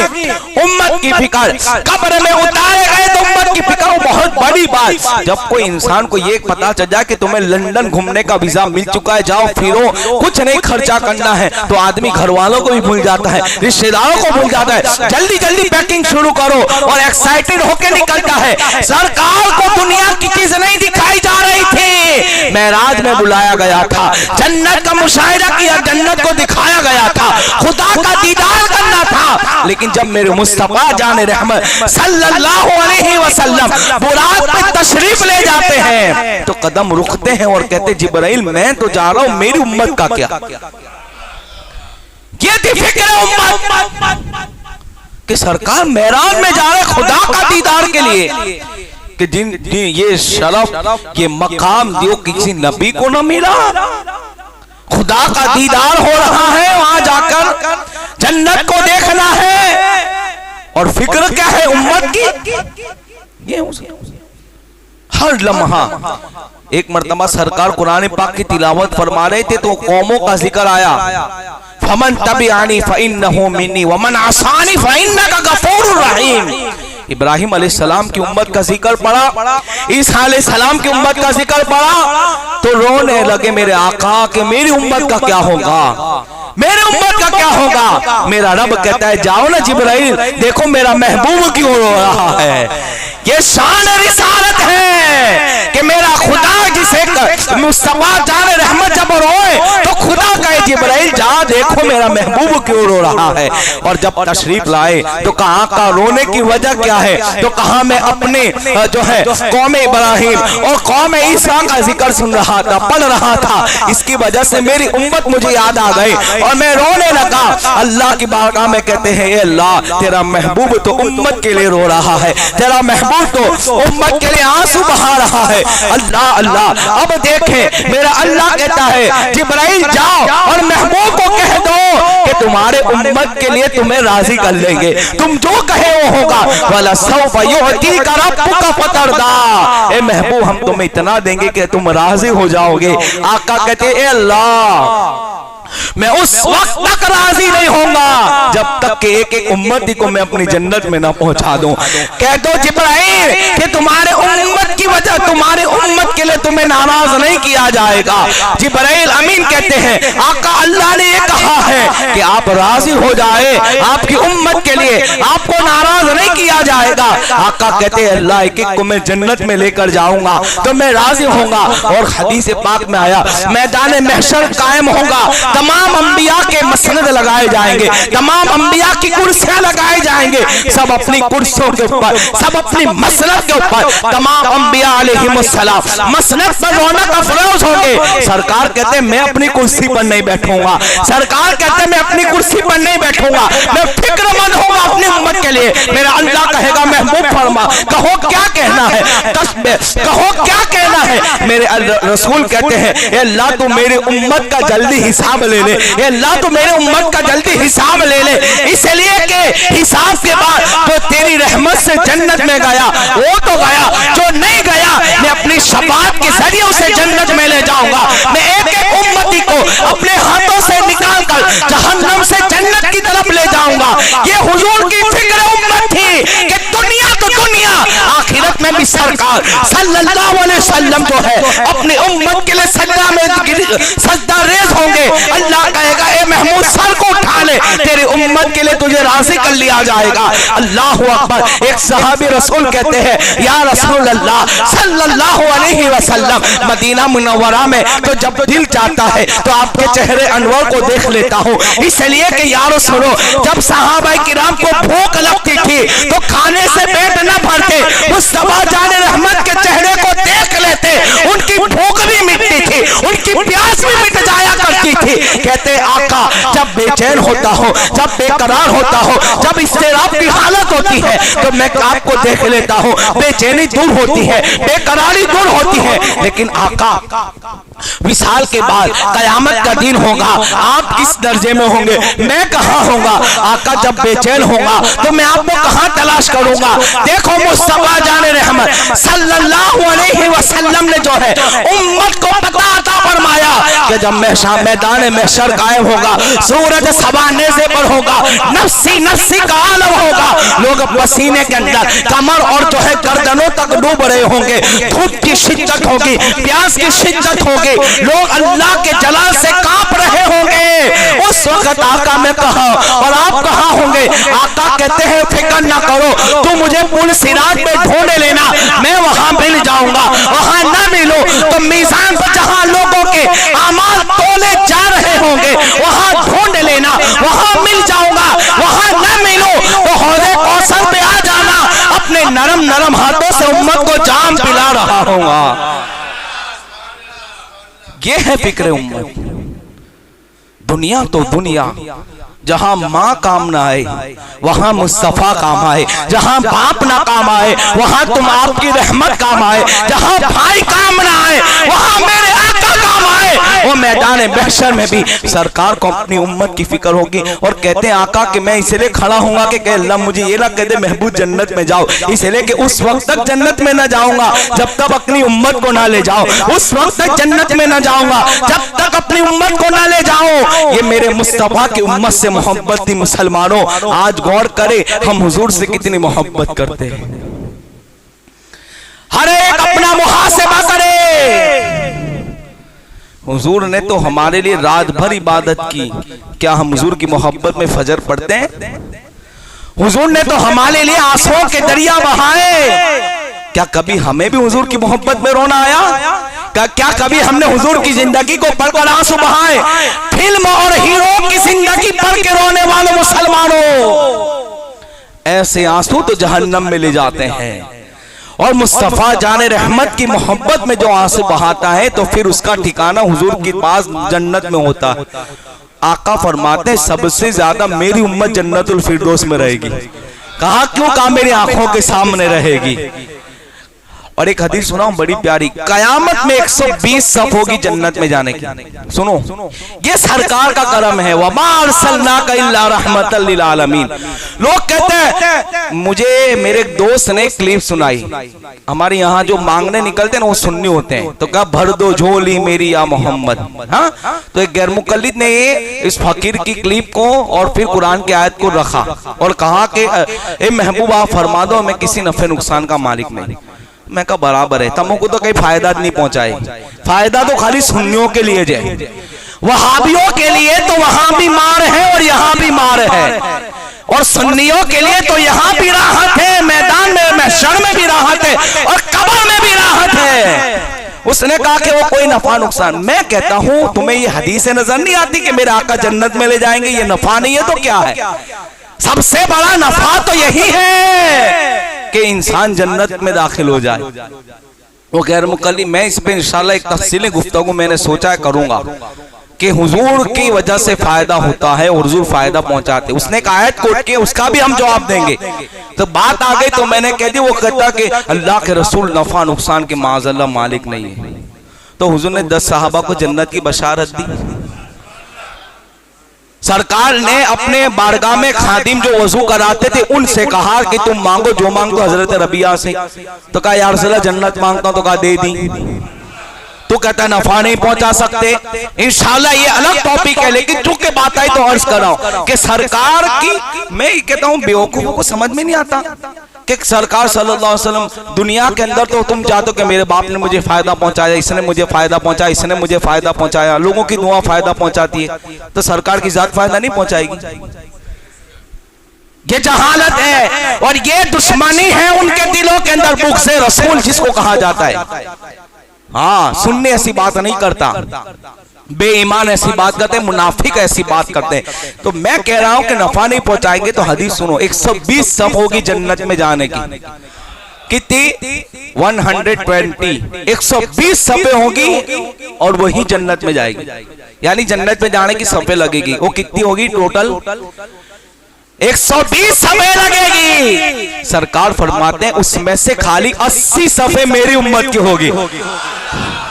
उम्मत की फिक्र, कब्र में उतारे गए तो उम्मत की फिक्र। बहुत बड़ी बात, जब कोई इंसान को ये पता चल जाए कि तुम्हें लंदन घूमने का वीजा मिल चुका है, जाओ फिरो, कुछ नहीं खर्चा करना है, तो आदमी घर वालों को भी भूल जाता है, रिश्तेदारों को भूल जाता है। जल्दी जल्दी पैकिंग शुरू करो और एक्साइटेड होकर निकलता है। सरकार को दुनिया की चीज नहीं दिखाई जा रही थी, मेराज में बुलाया गया था, जन्नत का मुशाहिदा किया, जन्नत को दिखाया गया था, खुदा का दीदार करना था। लेकिन जब मेरे मुस्तफा जाने रहमत सल्लल्लाहु अलैहि वसल्लम बुराक पे तशरीफ ले जाते हैं तो कदम रुकते हैं और कहते जिब्राइल मैं तो जा रहा हूं, मेरी उम्मत का क्या? ये थी फिक्र उम्मत कि सरकार मेराज में जा रहे खुदा का दीदार के लिए, कि जिन ये शरफ ये मकाम जो किसी नबी को न मिला, खुदा का दीदार हो रहा है, वहां जाकर जन्नत को देखना है। और फिक्र क्या है उम्मत की? ये हर लम्हा। एक मर्तबा सरकार कुरान पाक की तिलावत फरमा रहे थे तो कौमों का जिक्र आया, फमन तबिअनी फइन्नहु मिन्नी वमन असानी फइन्नका गफूरुर रहीम। इब्राहिम अलैहिस्सलाम की उम्मत का जिक्र पड़ा, ईसा अलैहिस्सलाम की उम्मत का जिक्र पड़ा, तो रोने लगे मेरे आका कि मेरी उम्मत का क्या होगा, मेरे उम्मत का क्या होगा। मेरा रब कहता है जाओ ना जिब्राइल, देखो मेरा महबूब क्यों रो रहा है। ये शान रिसालत है कि मेरा खुदा जिसे मुस्तफा जाने रहमत जब रोए तो खुदा कहे जिब्राइल जा देखो मेरा महबूब क्यों रो रहा है। और जब तशरीफ लाए तो कहा आका रोने की वजह क्या है, तो कहा मैं अपने जो है कौम इब्राहिम और कौम ईसा का जिक्र सुन रहा था, पढ़ रहा था, इसकी वजह से मेरी उम्मत मुझे याद आ गई और मैं रोने लगा। अल्लाह की बारगाह में कहते हैं ए अल्लाह तेरा महबूब तो उम्मत के लिए रो रहा है, तेरा महबूब तो उम्मत के लिए आंसू बहा रहा है। अल्लाह अल्लाह। अब देखें मेरा अल्लाह कहता है जिब्राइल जाओ और महबूब को कह दो कि तुम्हारे उम्मत के लिए तुम्हें राजी कर लेंगे, तुम जो कहे वो होगा। वाला सौफ युअतीका रब्बुका फतरदा, ए महबूब हम तुम्हें इतना देंगे कि तुम राजी हो जाओगे। आका कहते ए अल्लाह मैं उस वक्त तक राजी नहीं होऊंगा जब तक कि एक एक उम्मती को मैं अपनी जन्नत में ना पहुंचा दूं। कह दो जिब्राइल कि तुम्हारे उम्मत की वजह, तुम्हारे उम्मत के लिए तुम्हें नाराज नहीं किया जाएगा। जिब्राइल अमीन कहते हैं आका अल्लाह ने ये कहा है कि आप राजी हो जाए, आपकी उम्मत के लिए आपको नाराज नहीं किया जाएगा। आका कहते हैं अल्लाह एक एक को मैं जन्नत में लेकर जाऊंगा तो मैं राजी होऊंगा। और हदीस पाक में आया मैदान महशर कायम होगा, तमाम अंबिया के मसनद लगाए जाएंगे, तमाम अंबिया की कुर्सियां लगाए जाएंगे, सब अपनी कुर्सियों के ऊपर, सब अपनी मसनद के ऊपर, तमाम अंबिया अलैहिमुस्सलाम मसनद पर रौनक अफरोज होंगे। सरकार कहते हैं मैं अपनी कुर्सी पर नहीं बैठूंगा, सरकार कहते हैं मैं अपनी कुर्सी पर नहीं बैठूंगा, मैं फिक्रमंद होगा अपनी उम्मत के लिए। मेरा अल्लाह कहेगा महबूब फरमा कहो क्या कहना है, कहो क्या कहना है। मेरे रसूल कहते हैं अल्लाह तू मेरी उम्मत का जल्दी हिसाब ले ले, अल्लाह तो मेरे उम्मत का जल्दी हिसाब ले ले, इसलिए कि हिसाब के बाद तो तेरी रहमत से जन्नत में गया वो तो गया, जो नहीं गया मैं अपनी शफाअत के जरिए उसे जन्नत में ले जाऊंगा। मैं एक एक उम्मती को अपने हाथों से निकाल कर जहन्नम से जन्नत की तरफ ले जाऊंगा। ये हुजूर की फिक्र उम्मत थी कि दुनिया तो दुनिया, आखिरत में भी सरकार सल्लल्लाहु अलैहि वसल्लम जो है अपनी उम्मत के लिए सजदा में सजदा रेज होंगे। अल्लाह कहेगा ए महमूद सर को उठा ले, तेरी उम्मत के लिए तुझे राजी कर लिया जाएगा। अल्लाह अकबर। एक सहाबी रसूल कहते हैं या रसूल अल्लाह सल्लल्लाहु अलैहि वसल्लम मदीना मुनव्वरा में तो जब दिल चाहता है तो आपके चेहरे अनवर को देख लेता हूँ, इसलिए कि यारो सुनो जब सहाबाए किराम को भूख लगती थी तो खाने से पेट न भरते, मुस्तफा जाने रहमत के चेहरे को देख लेते, उनकी भूख भी मिटती थी, उनकी प्यास भी मिट जाया करती थी। कहते आका जब बेचैन होता हो, जब बेकरार होता हो, जब इस्तिराब की हालत होती है तो मैं आपको देख लेता हूँ, बेचैनी दूर होती है, बेकरारी दूर होती है। लेकिन आका विसाल के बाद कयामत का दिन होगा, आप किस दर्जे में होंगे, मैं कहाँ होगा। आका जब बेचैन होगा तो मैं आपको कहाँ तलाश करूंगा। देखो मुस्तफा जाने रहमत सल्लल्लाहु अलैहि वसल्लम ने जो है उम्मत को पता अता फरमाया कि जब मैदान महशर कायम होगा, सूरज सवाने से पर होगा, नफ्सी नफ्सी का आलम होगा, लोग पसीने के अंदर कमर और जो है गर्दनों तक डूब रहे होंगे, धूप की शिद्दत होगी, प्यास की शिद्दत होगी, लोग अल्लाह के जलाल से कांप रहे होंगे। उस वक्त आका में कहा और आप कहाँ होंगे। आका कहते हैं फिक्र ना करो, तू मुझे पुल सिराज में ढूंढ लेना, मैं वहां मिल जाऊंगा। वहां ना मिलो तो मीज़ान पर जहां लोगों के अमाल तोले जा रहे होंगे वहां ढूंढ लेना, वहां मिल जाऊंगा। वहां ना मिलो तो हौज़े कौसर पे आ जाना, अपने नरम नरम हाथों से उम्मत को जाम पिला रहा होगा। ये है फिक्र उम्मत। दुनिया तो दुनिया, जहां माँ काम ना आए वहां मुस्तफा काम आए, जहां बाप ना काम आए वहां तुम आपकी रहमत काम आए, जहां भाई काम ना आए वहां मेरे आका काम आए। वो मैदान महशर में भी सरकार को अपनी उम्मत की फिक्र होगी और कहते हैं आका कि मैं इसलिए खड़ा हूंगा कि अल्लाह मुझे ये ना कहते महबूब जन्नत में जाओ, इसलिए कि उस वक्त तक जन्नत में ना जाऊंगा जब तक अपनी उम्मत को ना ले जाओ, उस वक्त तक जन्नत में ना जाऊंगा जब तक अपनी उम्मत को ना ले जाओ। ये मेरे मुस्तफा की उम्मत से मोहब्बत थी। मुसलमानों आज गौर करें हम हुजूर से कितनी मोहब्बत करते हैं। हर एक अपना मुहासिबा करे। हुजूर ने तो हमारे लिए रात भर इबादत की, क्या हम हुजूर की मोहब्बत में फजर पढ़ते हैं? हुजूर ने तो हमारे लिए आंसुओं के दरिया बहाए, क्या कभी हमें भी हुजूर की मोहब्बत में रोना आया? क्या कभी हमने हुजूर की जिंदगी को पढ़कर आंसू बहाए? फिल्म और हीरो की ऐसे आंसू तो जहन्नम में ले जाते हैं। और मुस्तफ़ा जाने रहमत की मोहब्बत में जो आंसू बहाता है तो फिर उसका ठिकाना हुजूर के पास जन्नत में होता है। आका फरमाते हैं सबसे ज्यादा मेरी उम्मत जन्नतुल फिरदौस में रहेगी। कहा क्यों? कहा मेरी आंखों के सामने रहेगी। और एक हदीस सुना हूं बड़ी प्यारी, कयामत में 120 सफ होगी जन्नत में जाने की। सुनो, ये सरकार का करम है। वमा अरसलनाका इल्ला रहमतल लिल आलमीन। लोग कहते हैं, मुझे मेरे दोस्त ने क्लिप सुनाई, हमारे यहाँ जो मांगने निकलते हैं ना वो सुन्नी होते हैं, तो कहा भर दो झोली मेरी या मोहम्मद। हाँ, तो एक गैर मुकल्लिद ने इस फकीर की क्लिप को और फिर कुरान की आयत को रखा और कहा कि ए महबूब आप फरमा दो, मैं किसी नफे नुकसान का मालिक नहीं। मैं कहा बराबर है, तमो को तो कहीं फायदा नहीं पहुंचाए, फायदा तो खाली सुन्नियों के लिए जाए, वहाबियों के लिए तो वहां भी मार है और यहाँ भी मार है, और सुन्नियों के लिए तो यहाँ भी राहत है, मैदान में महशर में भी राहत है और कब्र में भी राहत है। उसने कहा कि वो कोई नफा नुकसान। मैं कहता हूं तुम्हें ये हदीसें नजर नहीं आती कि मेरे आका जन्नत में ले जाएंगे? ये नफा नहीं है तो क्या है? सबसे बड़ा नफा तो यही है कि इंसान जन्नत में दाखिल हो जाए। वो गैर मुकल्लिद, मैं इस पे इंशाल्लाह एक तफसीली गुफ्तगू मैंने सोचा है करूंगा कि हुजूर की वजह से फायदा होता है और हुजूर फायदा पहुंचाते। उसने एक आयत कोट की, उसका भी हम जवाब देंगे। तो बात आ गई तो मैंने कह दी, वो कहता कि अल्लाह के रसूल नफा नुकसान के माज़अल्लाह मालिक नहीं है। तो हुजूर ने 10 सहाबा को जन्नत की बशारत दी। सरकार ने अपने बारगाह में खादिम जो वजू कराते थे उनसे कहा कि तुम मांगो जो मांगो हजरत रबिया से। तो कहा या रसूलल्लाह जन्नत मांगता हूं, तो कहा दे दी। तो कहता नफा नहीं पहुंचा सकते। इंशाल्लाह ये अलग टॉपिक है, लेकिन चूंकि बात आई तो अर्ज कर रहा हूं कि सरकार की, मैं कहता हूं बेवकूफों को समझ में नहीं आता कि सरकार सल्लल्लाहु अलैहि वसल्लम दुनिया के अंदर तो तुम चाहते हो कि मेरे बाप ने मुझे फायदा पहुंचाया, इसने मुझे फायदा पहुंचाया, इसने मुझे फायदा पहुंचाया, लोगों की दुआ फायदा पहुंचाती है, तो सरकार की जात फायदा नहीं पहुंचाएगी? ये जहालत है और ये दुश्मनी है उनके दिलों के अंदर, बुग़्ज़े रसूल जिसको कहा जाता है। हाँ, सुनने ऐसी बात नहीं करता, बेईमान ऐसी बात करते, मुनाफिक ऐसी बात करते हैं। तो मैं कह रहा हूं कि नफा नहीं पहुंचाएंगे तो हदीस सुनो, 120 सफ होगी जन्नत में जाने की। कितनी? 120, 120 सफे होगी और वही जन्नत में जाएगी, यानी जन्नत में जाने की सफे लगेगी। वो कितनी होगी टोटल? 120 सफे लगेगी। सरकार फरमाते हैं उसमें से खाली 80 सफे मेरी उम्मत की होगी।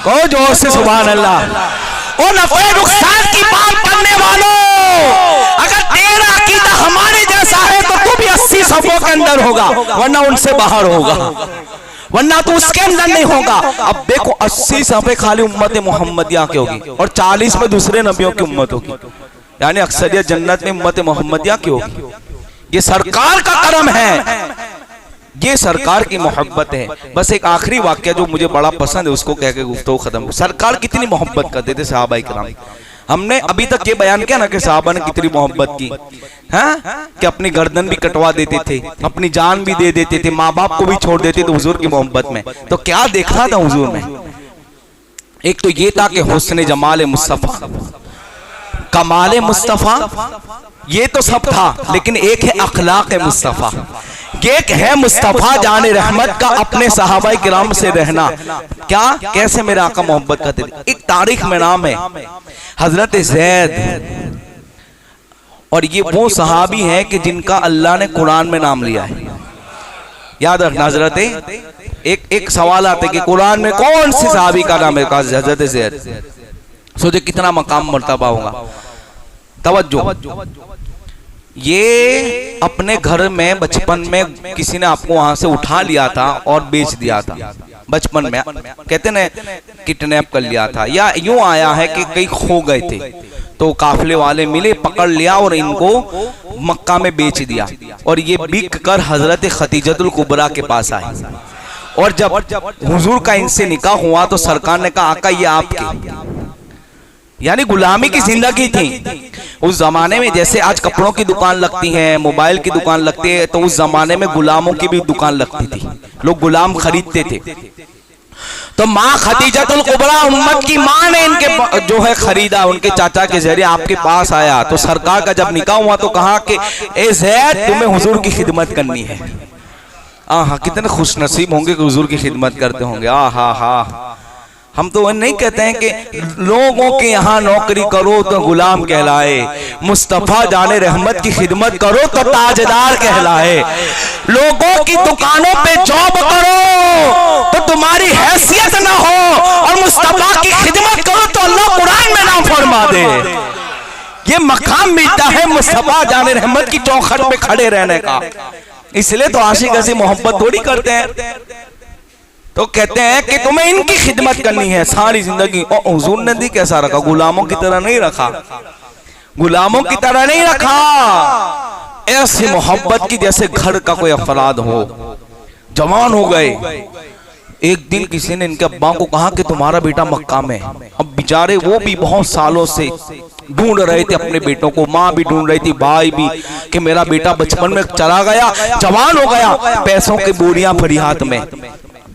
कहो जोर से सुभान अल्लाह। और नफे नुकसान की बात करने वालों, अगर तेरा अकीदा हमारे जैसा है तो तू भी 80 सफों के अंदर होगा, वरना उनसे बाहर होगा, वरना तो उसके अंदर नहीं होगा। अब देखो 80 सफे खाली उम्मत मोहम्मदिया की होगी और 40 में दूसरे नबियों की उम्मत होगी, यानी अक्सरियत जन्नत में उम्मत मोहम्मदिया की होगी। ये सरकार का करम है, ये सरकार की मोहब्बत है। बस एक आखिरी वाक्य जो मुझे बड़ा पसंद है उसको कह के गुफ्तगू खत्म। सरकार कितनी मोहब्बत करते थे सहाबा किराम। हमने अभी तक ये बयान किया ना कि सहाबा ने कितनी मोहब्बत की, हाँ, कि अपनी गर्दन भी कटवा देते थे, अपनी जान भी दे देते थे, माँ बाप को भी छोड़ देते थे हुजूर की मोहब्बत में। तो क्या देखा था हुजूर में? एक तो ये था कि हुस्न जमाल मुस्तफा, कमाल मुस्तफा, ये तो सब था, लेकिन एक है अखलाक मुस्तफा, एक है मुस्तफा जाने रहमत का अपने सहाबाए किराम से रहना। क्या, कैसे मेरे आका मोहब्बत करते थे। एक तारीख में नाम है हजरत ज़ैद, और ये वो सहाबी है कि जिनका अल्लाह ने कुरान में नाम लिया है। याद रखना हजरत, एक सवाल आता है कि कुरान में कौन सी सहाबी का नाम है? हजरत ज़ैद। सोचे कितना मकाम मर्तबा होगा। तवज्जो, ये अपने घर में बचपन में किसी ने आपको वहां से उठा लिया था और बेच दिया था। बचपन में कहते ना किडनैप कर लिया था, या यूं आया है कि कहीं खो गए थे तो काफिले वाले मिले, पकड़ लिया और इनको मक्का में बेच दिया। और ये बिक कर हजरत खतीजतुल कुबरा के पास आए, और जब हुजूर का इनसे निकाह हुआ तो सरकार ने कहा आका ये आपके, यानी गुलामी की जिंदगी थी। उस जमाने में जैसे आज कपड़ों की दुकान लगती है, मोबाइल की दुकान लगती है, तो उस जमाने में गुलामों की भी दुकान लगती थी, लोग गुलाम खरीदते थे। तो माँ खदीजतुल कुबरा उम्मत की माँ ने इनके जो है खरीदा, उनके चाचा के जरिए आपके पास आया। तो सरकार का जब निकाह हुआ तो कहा कि ए ज़ैद तुम्हें हुजूर की खिदमत करनी है। आहा, कितने खुश नसीब होंगे कि हुजूर की खिदमत करते होंगे। आहा हा, हम तो नहीं कहते हैं कि लोगों के यहाँ नौकरी करो तो गुलाम कहलाए, मुस्तफा जाने रहमत की खिदमत करो तो ताजदार कहलाए। लोगों की दुकानों पे जॉब करो तो तुम्हारी हैसियत ना हो, और मुस्तफा की खिदमत करो तो अल्लाह कुरान में नाम फरमा दे। ये मकाम मिलता है मुस्तफा जाने रहमत की चौखट पे खड़े रहने का। इसलिए तो आशिक ऐसी मोहब्बत थोड़ी करते हैं, तो कहते हैं कि तुम्हें इनकी खिदमत करनी है सारी जिंदगी। और हुजूर ने दी कैसा रखा? गुलामों की तरह नहीं रखा, गुलामों की तरह नहीं रखा। ऐसी मोहब्बत की जैसे घर का कोई अफराद हो। जवान हो गए, एक दिन किसी ने इनके अब्बा को कहा कि तुम्हारा बेटा मक्का में। अब बेचारे वो भी बहुत सालों से ढूंढ रहे थे अपने बेटों को, माँ भी ढूंढ रही थी, भाई भी, कि मेरा बेटा बचपन में चला गया, जवान हो गया। पैसों की बोरियां भरी हाथ में,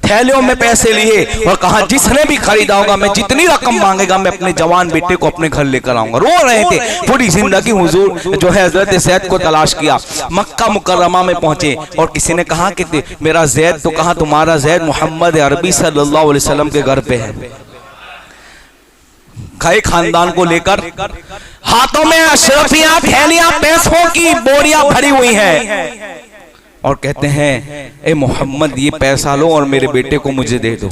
थैलियों में पैसे लिए, और कहा जिसने भी खरीदा होगा मैं जितनी रकम मांगेगा मैं अपने जवान बेटे को अपने घर लेकर आऊंगा। रो रहे थे पूरी जिंदगी। हुजूर जो है हजरत ज़ैद को तलाश किया, मक्का मुकर्रमा में पहुंचे, और किसी ने कहा कि मेरा ज़ैद, तो कहा तुम्हारा ज़ैद मोहम्मद अरबी सल्लल्लाहु अलैहि वसल्लम के घर पे है। कई खानदान को लेकर हाथों में अशरफियां, थैलियां, पैसों की बोरियां भरी हुई हैं, और कहते हैं ए मोहम्मद ये पैसा लो और मेरे बेटे को मुझे दे दो।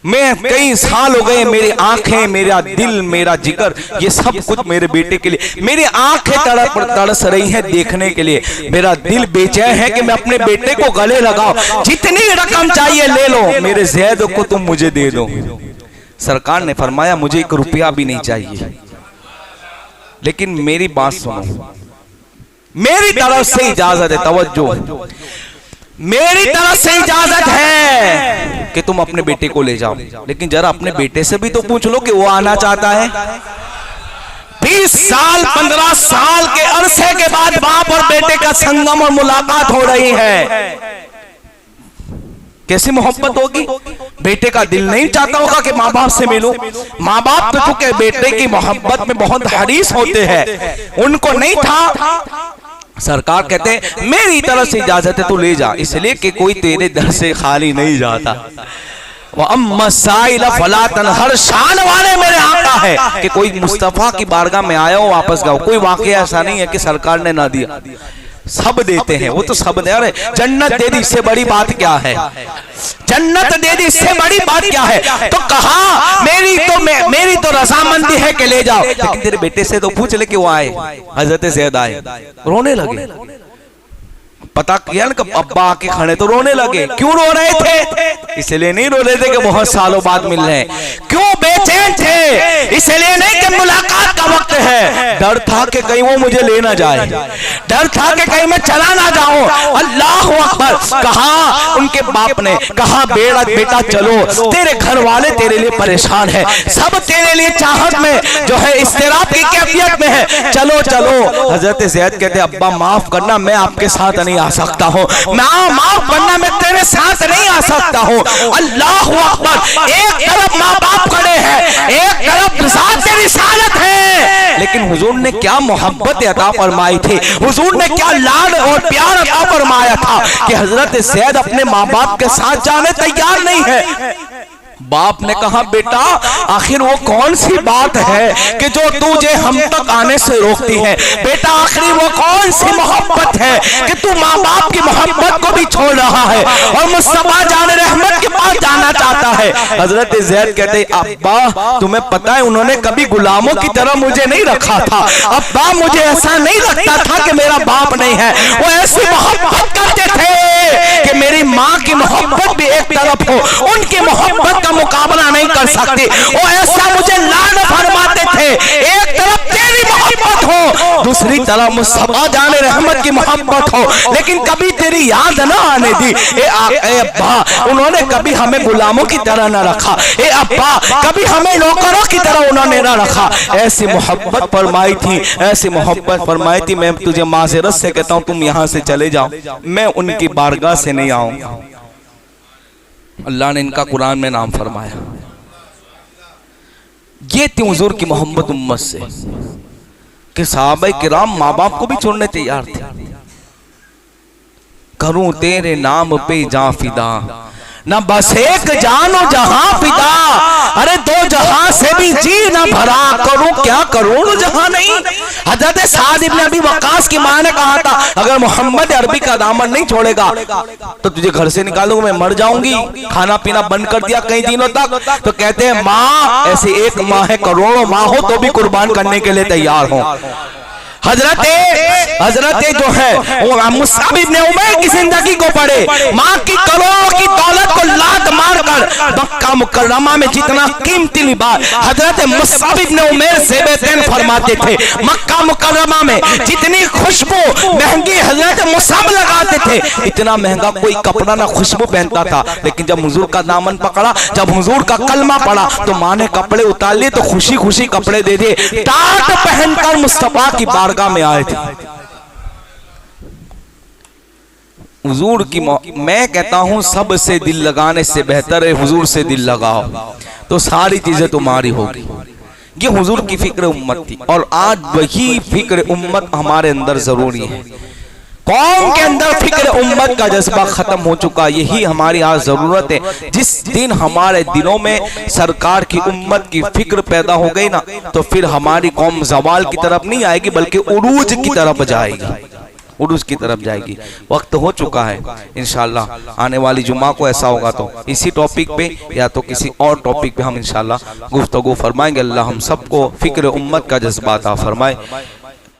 मैं कई साल हो गए, मेरी आंखें, मेरा दिल, मेरा जिगर, ये सब कुछ मेरे बेटे के लिए, मेरी आंखें तरस रही हैं देखने के लिए, मेरा दिल बेचैन है कि मैं अपने बेटे को गले लगाऊं। जितनी रकम चाहिए ले लो, मेरे ज़ैद को तुम मुझे दे दो। सरकार ने फरमाया मुझे 1 रुपया भी नहीं चाहिए, लेकिन मेरी बात सुनो, मेरी तरफ से इजाजत है, तवज्जो, मेरी तरफ से इजाजत है कि तुम अपने बेटे को ले जाओ, लेकिन जरा अपने बेटे से भी तो पूछ लो कि वो आना चाहता है। 20 साल 15 साल के अरसे के बाद बाप और बेटे का संगम और मुलाकात हो रही है। कैसी मोहब्बत होगी? बेटे का दिल नहीं चाहता होगा कि माँ बाप से मिलूं। माँ बाप तो चूंकि बेटे की मोहब्बत में बहुत हरीस होते हैं, उनको नहीं था। सरकार कहते हैं मेरी तरफ से इजाजत है तो ले जा, इसलिए कि कोई तेरे दर से खाली नहीं जाता। हर शान वाले मेरे आका है कि कोई मुस्तफा की बारगाह में आया हो वापस गया। कोई वाकया ऐसा नहीं है कि सरकार ने ना दिया, सब देते हैं, वो तो सब दे। अरे जन्नत दे दी, इससे बड़ी बात क्या है? जन्नत दे दी, इससे बड़ी बात क्या है? तो कहा मेरी तो रजामंदी है कि ले जाओ, लेकिन तेरे बेटे से तो पूछ ले कि वो आए। हजरत ज़ैद आए, रोने लगे। पता किया ना, अब्बा आके खड़े तो रोने लगे। क्यों रो रहे थे? इसलिए नहीं रो रहे थे कि बहुत सालों बाद मिल रहे हैं। क्यों बेचैन थे? इसलिए नहीं कि मुलाकात का वक्त है, डर था कि कहीं वो मुझे ले ना जाए, डर था कि कहीं मैं चला ना जाऊं। अल्लाह अकबर। कहा उनके बाप ने, कहा बेटा चलो, तेरे घर वाले तेरे लिए परेशान है, सब तेरे लिए चाहत में जो है इस्तिराब की कैफियत में है, चलो चलो। हजरत ज़ैद कहते अब्बा माफ करना, मैं आपके साथ नहीं आ सकता हूँ, माफ करना, मैं तेरे साथ नहीं आ सकता हूँ। अल्लाह अकबर। एक तरफ माँ बाप खड़े हैं, एक तरफ तेरी रिसालत है, लेकिन हुजूर ने क्या मोहब्बत अता फरमाई थी, हुजूर ने क्या लाड और प्यार अता फरमाया था कि हजरत ज़ैद अपने माँ बाप के साथ जाने तैयार नहीं है। बाप ने कहा बेटा आखिर वो कौन सी बात है कि जो तुझे हम तक आने से रोकती है? बेटा आखिर वो कौन सी मोहब्बत है कि तू माँ बाप की मोहब्बत को भी छोड़ रहा है और मुस्तफा जाने रहमत के पास जाना चाहता है? हजरत ज़ैद कहते अब्बा तुम्हें पता है उन्होंने कभी गुलामों की तरह मुझे नहीं रखा था। अब्बा मुझे ऐसा नहीं लगता था कि मेरा बाप नहीं है। वो ऐसी मोहब्बत करते थे कि मेरी माँ की मोहब्बत भी एक तरफ हो, उनकी मोहब्बत का मुकाबला नहीं कर सकती। वो ऐसा मुझे लाड फरमाते थे, एक तरफ तेरी मोहब्बत हो, दूसरी तरफ मुस्तफा जाने रहमत की मोहब्बत हो, लेकिन कभी तेरी याद ना आने दी। ए अब्बा उन्होंने कभी हमें गुलामों की तरह ना रखा, ए अब्बा कभी हमें नौकरों की तरह उन्होंने ना रखा। ऐसी मोहब्बत फरमाई थी, ऐसी मोहब्बत फरमाई थी। मैं तुझे माज़रत से कहता हूँ तुम यहाँ से चले जाओ, मैं उनकी बारगाह से नहीं आऊंगा। अल्लाह ने इनका कुरान में नाम फरमाया। ये थी हुजूर की मोहब्बत उम्मत से कि सहाबा किराम माँ बाप को भी छोड़ने तैयार थे। करूं तेरे नाम पे जां फिदा, ना बस एक जानो जहां फिदा, अरे दो जहां से भी जी ना भरा, करूं क्या करूं जहां नहीं। हजरत साद इब्न अबी वक्कास की मां ने कहा था अगर मोहम्मद अरबी का दामन नहीं छोड़ेगा तो तुझे घर से निकालूंगा, मैं मर जाऊंगी। खाना पीना बंद कर दिया कई दिनों तक। तो कहते हैं माँ ऐसे एक माँ है, करोड़ों माँ हो तो भी कुर्बान करने के लिए तैयार हो। हजरत जो है मुस्अब इब्न उमैर की जिंदगी को पढ़े, माँ की करोड़ों की दौलत को लात मारकर मक्का मुकर्रमा में जितना कीमती लिबास हजरत मुस्अब इब्न उमैर ज़ेबतैन फरमाते थे, मक्का मुकर्रमा में जितनी खुशबू महंगी हजरत मुस्अब लगाते थे, इतना महंगा कोई कपड़ा ना खुशबू पहनता था। लेकिन जब हुजूर का दामन पकड़ा, जब हुजूर का कलमा पड़ा तो माँ ने कपड़े उतार लिए, तो खुशी खुशी कपड़े दे दिए, टाट पहनकर मुस्तफा की बारगाह में आए थे। हुजूर की मैं कहता हूं सबसे दिल लगाने से बेहतर है हुजूर से दिल लगाओ तो सारी चीजें तुम्हारी होगी। ये हुजूर की फिक्र उम्मत थी और आज वही फिक्र उम्मत हमारे अंदर जरूरी है। कौम के अंदर फिक्र उम्मत का जज्बा खत्म हो चुका, यही हमारी आज जरूरत है। जिस दिन हमारे दिलों में सरकार की उम्मत की फिक्र पैदा हो गई ना, तो फिर हमारी कौम जवाल की तरफ नहीं आएगी बल्कि उरूज की तरफ जाएगी, उरूज की तरफ जाएगी। वक्त हो चुका है, इंशाल्लाह आने वाली जुमा को ऐसा होगा तो इसी टॉपिक पे या तो किसी और टॉपिक पे हम इंशाल्लाह गुफ्तगू फरमाएंगे। अल्लाह हम सबको फिक्र उम्मत का जज्बा अता फरमाए।